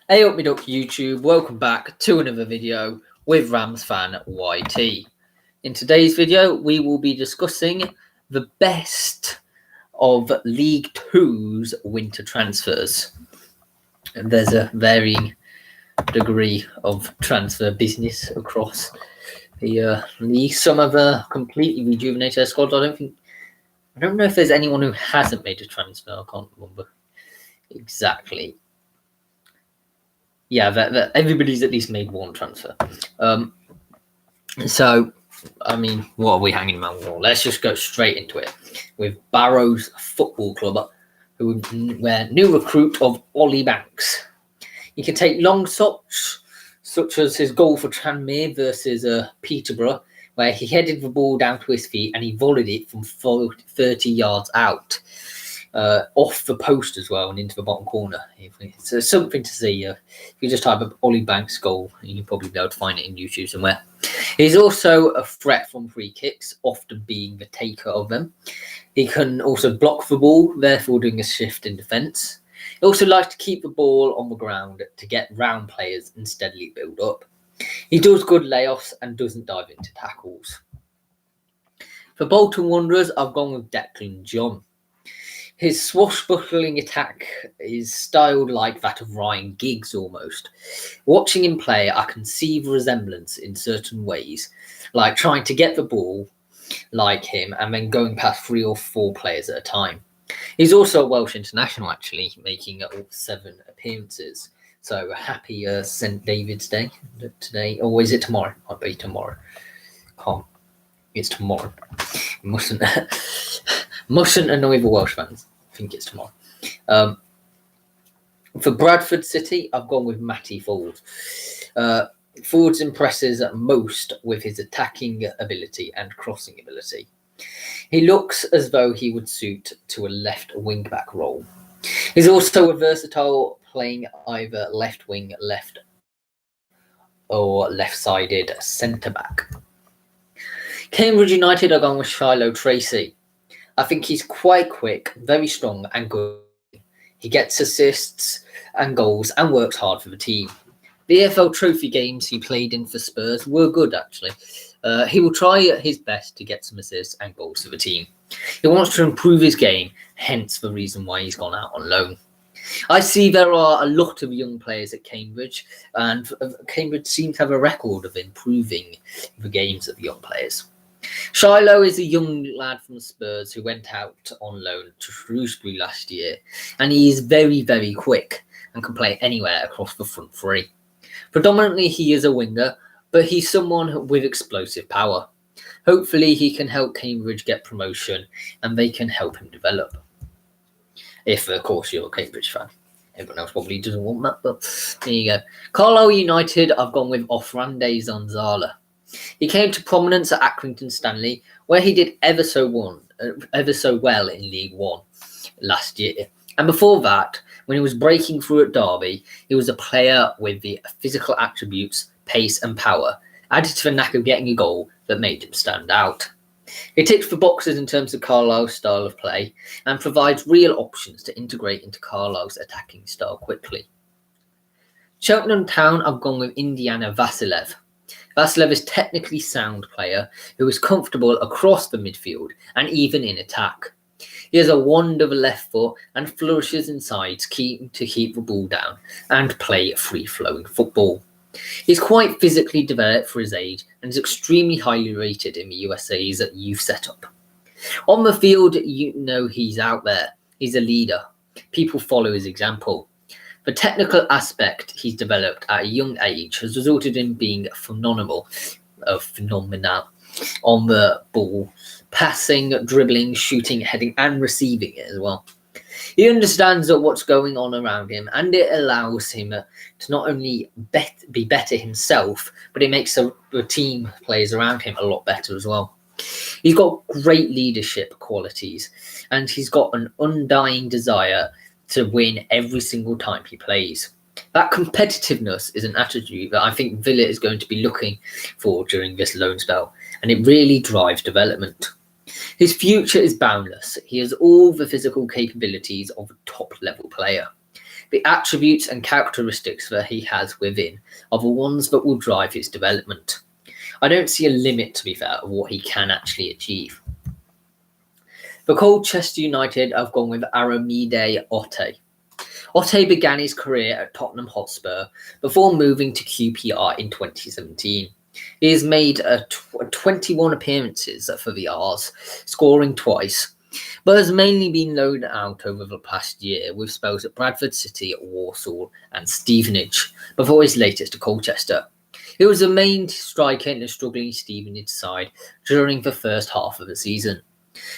Hey up me duck YouTube, welcome back to another video with Rams fan YT. In today's video we will be discussing the best of League Two's winter transfers. And there's a varying degree of transfer business across the league. Some have completely rejuvenated their squad. I don't know if there's anyone who hasn't made a transfer. I can't remember exactly. Yeah, that everybody's at least made one transfer. So, I mean, what are we hanging around for? Let's just go straight into it with Barrows Football Club, who were new recruit of Ollie Banks. He can take long shots, such as his goal for Tranmere versus Peterborough, where he headed the ball down to his feet and he volleyed it from 30 yards out. Off the post as well and into the bottom corner. So something to see. If you just type up Ollie Banks goal, you'll probably be able to find it in YouTube somewhere. He's also a threat from free kicks, often being the taker of them. He can also block the ball, therefore doing a shift in defence. He also likes to keep the ball on the ground to get round players and steadily build up. He does good layoffs and doesn't dive into tackles. For Bolton Wanderers, I've gone with Declan John. His swashbuckling attack is styled like that of Ryan Giggs almost. Watching him play, I can see the resemblance in certain ways, like trying to get the ball like him and then going past 3 or 4 players at a time. He's also a Welsh international, actually, making all 7 appearances. So happy St. David's Day today. Or is it tomorrow? Might be tomorrow. Can't. It's tomorrow. Mustn't annoy the Welsh fans. I think it's tomorrow. For Bradford City, I've gone with Matty Ford. Ford impresses most with his attacking ability and crossing ability. He looks as though he would suit to a left wing-back role. He's also a versatile, playing either left wing, left or left-sided centre-back. Cambridge United are going with Shiloh Tracy. I think he's quite quick, very strong and good. He gets assists and goals and works hard for the team. The EFL Trophy games he played in for Spurs were good, actually. He will try his best to get some assists and goals for the team. He wants to improve his game, hence the reason why he's gone out on loan. I see there are a lot of young players at Cambridge, and Cambridge seems to have a record of improving the games of young players. Shiloh is a young lad from Spurs who went out on loan to Shrewsbury last year, and he is very, very quick and can play anywhere across the front 3. Predominantly he is a winger, but he's someone with explosive power. Hopefully he can help Cambridge get promotion and they can help him develop. If, of course, you're a Cambridge fan. Everyone else probably doesn't want that, but there you go. Carlisle United, I've gone with Ofrande Zanzala. He came to prominence at Accrington Stanley, where he did ever so well in League One last year. And before that, when he was breaking through at Derby, he was a player with the physical attributes, pace and power, added to the knack of getting a goal that made him stand out. He ticks the boxes in terms of Carlisle's style of play and provides real options to integrate into Carlisle's attacking style quickly. Cheltenham Town, I've gone with Indiana Vassilev. Vasilev is a technically sound player who is comfortable across the midfield and even in attack. He has a wand of a left foot and flourishes inside to keep the ball down and play free-flowing football. He's quite physically developed for his age and is extremely highly rated in the USA's youth setup. On the field, you know he's out there. He's a leader. People follow his example. The technical aspect he's developed at a young age has resulted in being phenomenal on the ball, passing, dribbling, shooting, heading and receiving it as well. He understands what's going on around him and it allows him to not only be better himself, but it makes the team players around him a lot better as well. He's got great leadership qualities and he's got an undying desire to win every single time he plays. That competitiveness is an attribute that I think Villa is going to be looking for during this loan spell, and it really drives development. His future is boundless. He has all the physical capabilities of a top-level player. The attributes and characteristics that he has within are the ones that will drive his development. I don't see a limit, to be fair, of what he can actually achieve. For Colchester United, I've gone with Aramide Otte. Otte began his career at Tottenham Hotspur before moving to QPR in 2017. He has made 21 appearances for the R's, scoring twice, but has mainly been loaned out over the past year with spells at Bradford City, Walsall and Stevenage before his latest at Colchester. He was the main striker in the struggling Stevenage side during the first half of the season.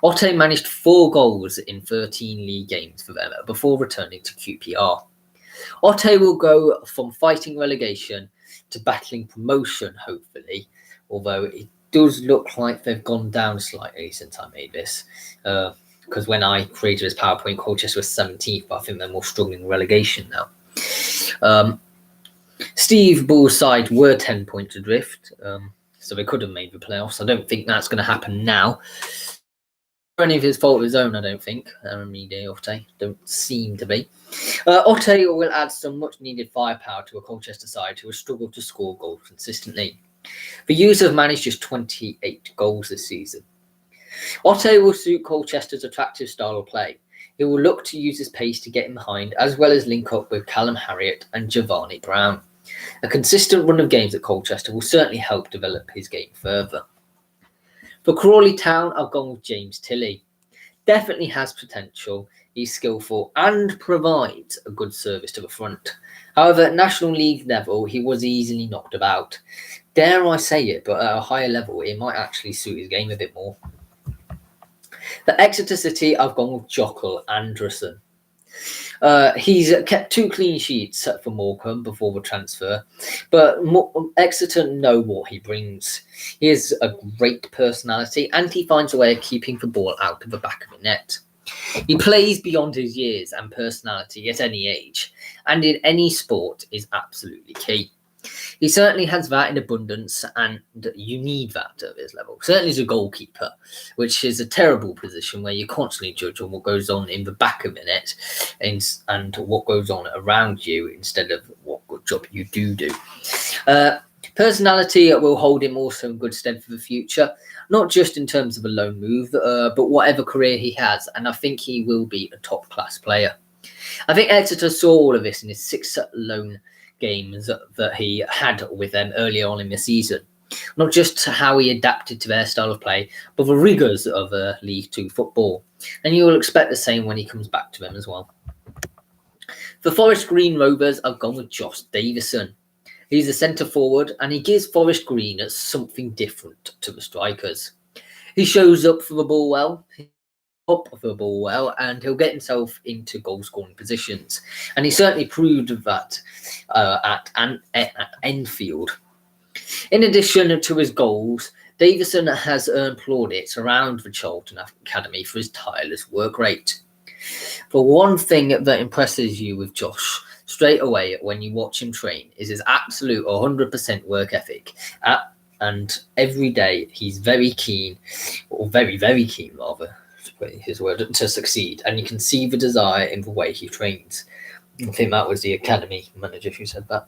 Otte managed 4 goals in 13 league games for them before returning to QPR. Otte will go from fighting relegation to battling promotion, hopefully, although it does look like they've gone down slightly since I made this. Because when I created this PowerPoint, Colchester was 17th, but I think they're more struggling relegation now. Steve Bull's side were 10 points adrift, so they could have made the playoffs. I don't think that's going to happen now. Any of his fault of his own, I don't think. Aramide Otte don't seem to be. Otte will add some much needed firepower to a Colchester side who has struggled to score goals consistently. The U's have managed just 28 goals this season. Otte will suit Colchester's attractive style of play. He will look to use his pace to get in behind, as well as link up with Callum Harriott and Giovanni Brown. A consistent run of games at Colchester will certainly help develop his game further. For Crawley Town, I've gone with James Tilley. Definitely has potential, he's skillful and provides a good service to the front. However, at National League level, he was easily knocked about. Dare I say it, but at a higher level, it might actually suit his game a bit more. For Exeter City, I've gone with Jockle Anderson. He's kept 2 clean sheets for Morecambe before the transfer, but Exeter know what he brings. He has a great personality and he finds a way of keeping the ball out of the back of the net. He plays beyond his years and personality at any age, and in any sport is absolutely key. He certainly has that in abundance, and you need that at his level. Certainly as a goalkeeper, which is a terrible position where you constantly judge on what goes on in the back of the net and what goes on around you instead of what good job you do. Personality will hold him also in good stead for the future, not just in terms of a loan move, but whatever career he has, and I think he will be a top-class player. I think Exeter saw all of this in his 6 loan games that he had with them earlier on in the season. Not just how he adapted to their style of play, but the rigours of League 2 football. And you will expect the same when he comes back to them as well. For Forest Green Rovers, I've gone with Josh Davison. He's a centre forward and he gives Forest Green something different to the strikers. He shows up for the ball well, and he'll get himself into goal-scoring positions. And he certainly proved that at Enfield. In addition to his goals, Davison has earned plaudits around the Charlton Academy for his tireless work rate. For one thing that impresses you with Josh straight away when you watch him train is his absolute 100% work ethic. And every day he's very keen, or very, very keen rather, his word, to succeed, and you can see the desire in the way he trains. I think that was the academy manager who said that.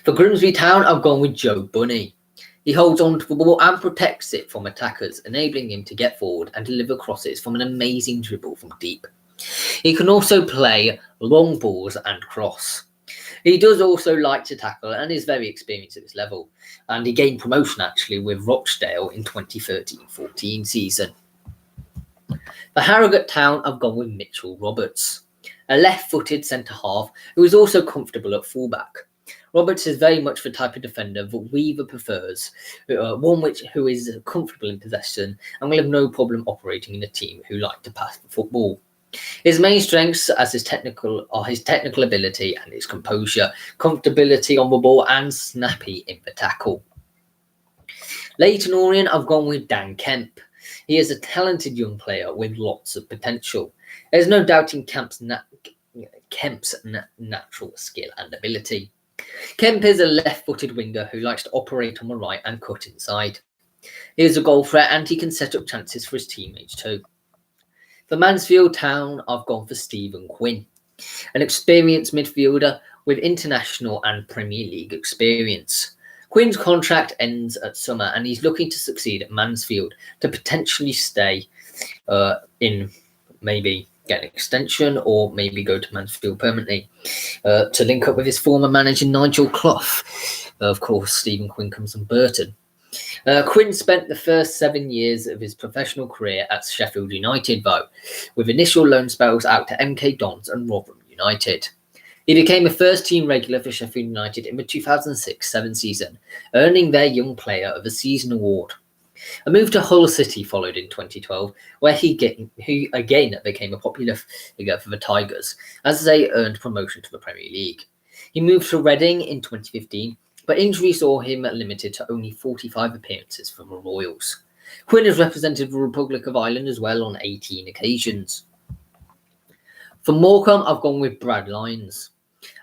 For Grimsby Town, I've gone with Joe Bunny. He holds on to the ball and protects it from attackers, enabling him to get forward and deliver crosses from an amazing dribble from deep. He can also play long balls and cross. He does also like to tackle and is very experienced at this level, and he gained promotion actually with Rochdale in 2013-14 season. For Harrogate Town, I've gone with Mitchell Roberts, a left-footed centre-half who is also comfortable at fullback. Roberts is very much the type of defender that Weaver prefers, one who is comfortable in possession and will have no problem operating in a team who like to pass the football. His main strengths are his technical ability and his composure, comfortability on the ball and snappy in the tackle. Leyton Orient, I've gone with Dan Kemp. He is a talented young player with lots of potential. There's no doubting Kemp's natural skill and ability. Kemp is a left-footed winger who likes to operate on the right and cut inside. He is a goal threat and he can set up chances for his teammates too. For Mansfield Town, I've gone for Stephen Quinn. an experienced midfielder with international and Premier League experience. Quinn's contract ends at summer and he's looking to succeed at Mansfield to potentially stay in, maybe get an extension or maybe go to Mansfield permanently to link up with his former manager Nigel Clough. Of course, Stephen Quinn comes from Burton. Quinn spent the first 7 years of his professional career at Sheffield United, though, with initial loan spells out to MK Dons and Rotherham United. He became a first-team regular for Sheffield United in the 2006-07 season, earning their Young Player of the Season award. A move to Hull City followed in 2012, where he again became a popular figure for the Tigers, as they earned promotion to the Premier League. He moved to Reading in 2015, but injury saw him limited to only 45 appearances for the Royals. Quinn has represented the Republic of Ireland as well on 18 occasions. For Morecambe, I've gone with Brad Lyons.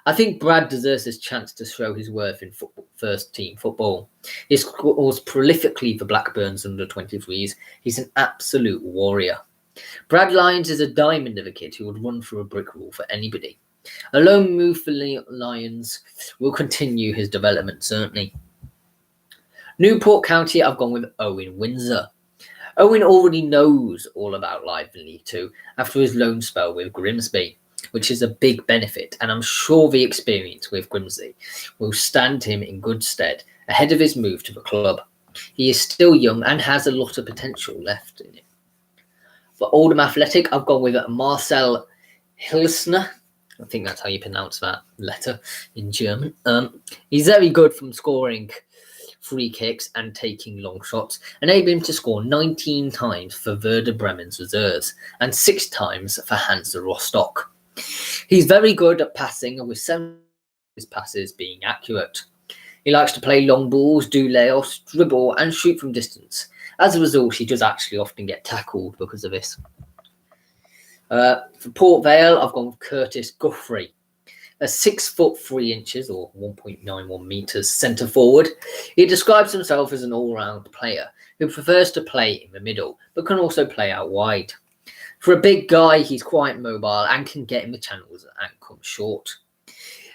I think Brad deserves his chance to show his worth in first-team football. He scores prolifically for Blackburn's under-23s. He's an absolute warrior. Brad Lyons is a diamond of a kid who would run through a brick wall for anybody. A loan move for Lyons will continue his development, certainly. Newport County, I've gone with Owen Windsor. Owen already knows all about life in League Two after his loan spell with Grimsby, which is a big benefit, and I'm sure the experience with Grimsby will stand him in good stead ahead of his move to the club. He is still young and has a lot of potential left in him. For Oldham Athletic, I've gone with Marcel Hillsner. I think that's how you pronounce that letter in German. He's very good from scoring free kicks and taking long shots, enabling him to score 19 times for Werder Bremen's reserves and 6 times for Hansa Rostock. He's very good at passing, with 7 of his passes being accurate. He likes to play long balls, do layoffs, dribble and shoot from distance. As a result, he does actually often get tackled because of this. For Port Vale, I've gone with Curtis Guffrey. A 6'3" or 1.91 meters centre forward. He describes himself as an all-round player who prefers to play in the middle, but can also play out wide. For a big guy, he's quite mobile and can get in the channels and come short.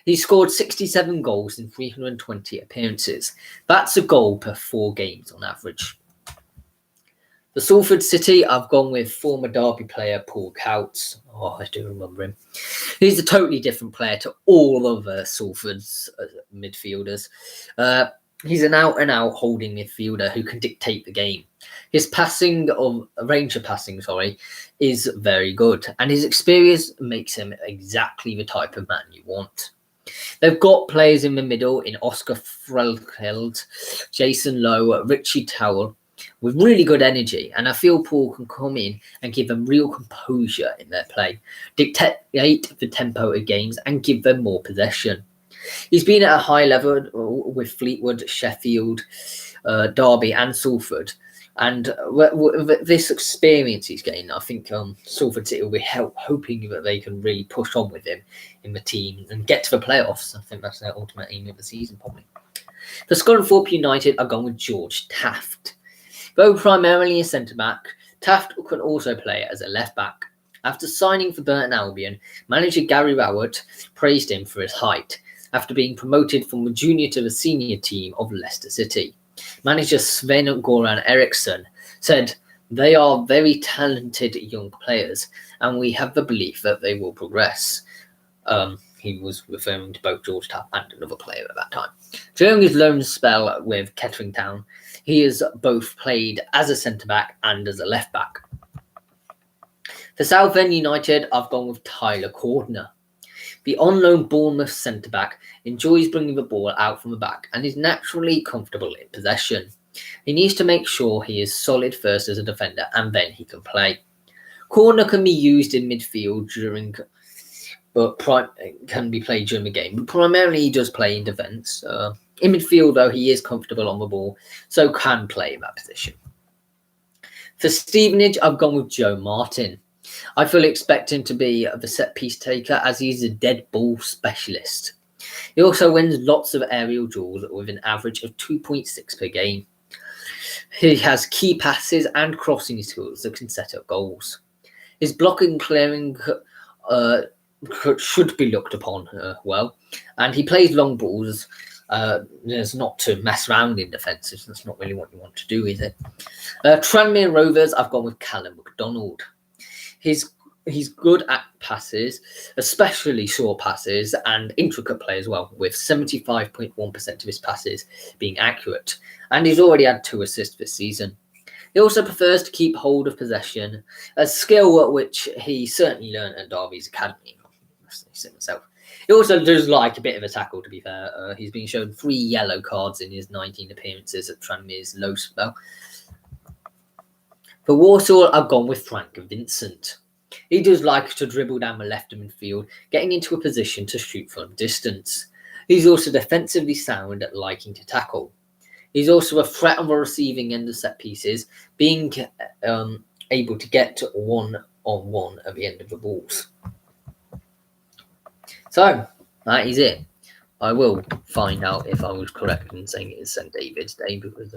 He scored 67 goals in 320 appearances. That's a goal per 4 games on average. For Salford City, I've gone with former Derby player Paul Coutts. Oh, I do remember him. He's a totally different player to all of Salford's midfielders. He's an out-and-out holding midfielder who can dictate the game. His range of passing, is very good, and his experience makes him exactly the type of man you want. They've got players in the middle in Oscar Frelkeld, Jason Lowe, Richie Towell, with really good energy, and I feel Paul can come in and give them real composure in their play, dictate the tempo of games and give them more possession. He's been at a high level with Fleetwood, Sheffield, Derby and Salford, and with this experience he's gained, I think Salford City will be hoping that they can really push on with him in the team and get to the playoffs. I think that's their ultimate aim of the season, probably. For Scunthorpe United, I've gone with George Taft. Though primarily a centre-back, Taft can also play as a left-back. After signing for Burton Albion, manager Gary Rowett praised him for his height, after being promoted from the junior to the senior team of Leicester City. Manager Sven Goran Eriksson said, "They are very talented young players, and we have the belief that they will progress." He was referring to both George Taft and another player at that time. During his loan spell with Kettering Town, he has both played as a centre-back and as a left-back. For Southend United, I've gone with Tyler Cordner. The on-loan Bournemouth centre-back enjoys bringing the ball out from the back and is naturally comfortable in possession. He needs to make sure he is solid first as a defender and then he can play. Cordner can be used in midfield can be played during the game, but primarily he does play in defence. In midfield, though, he is comfortable on the ball, so can play in that position. For Stevenage, I've gone with Joe Martin. I fully expect him to be the set-piece taker, as he's a dead ball specialist. He also wins lots of aerial duels with an average of 2.6 per game. He has key passes and crossing skills that can set up goals. His blocking clearing should be looked upon well, and he plays long balls. There's not to mess around in defences. That's not really what you want to do, is it? Tranmere Rovers, I've gone with Callum McDonald. He's good at passes, especially short passes and intricate play as well, with 75.1% of his passes being accurate. And he's already had 2 assists this season. He also prefers to keep hold of possession, a skill which he certainly learned at Derby's academy. Himself. He also does like a bit of a tackle, to be fair. He's been shown 3 yellow cards in his 19 appearances at Tranmere's low spell. For Walsall, I've gone with Frank Vincent. He does like to dribble down the left of midfield, getting into a position to shoot from distance. He's also defensively sound at liking to tackle. He's also a threat on the receiving end of set pieces, being able to get to 1-on-1 at the end of the balls. So, that is it. I will find out if I was correct in saying it is St. David's Day, because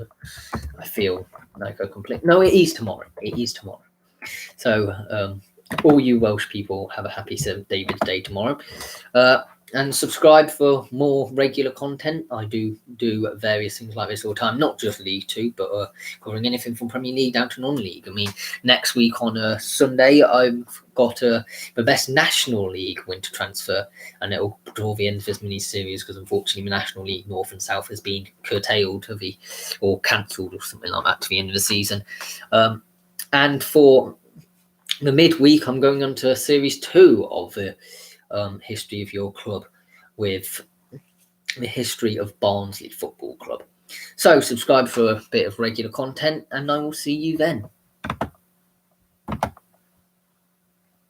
I feel like I complete. No, it is tomorrow. It is tomorrow. So, all you Welsh people have a happy St. David's Day tomorrow. And subscribe for more regular content. I do various things like this all the time, not just League 2, but covering anything from Premier League down to non-league. I mean, next week on a Sunday, I've got the best National League winter transfer, and it'll draw the end of this mini-series because unfortunately the National League North and South has been curtailed or cancelled or something like that to the end of the season. And for the midweek, I'm going on to Series 2 of the history of your club, with the history of Barnsley Football Club. So subscribe for a bit of regular content, and I will see you then.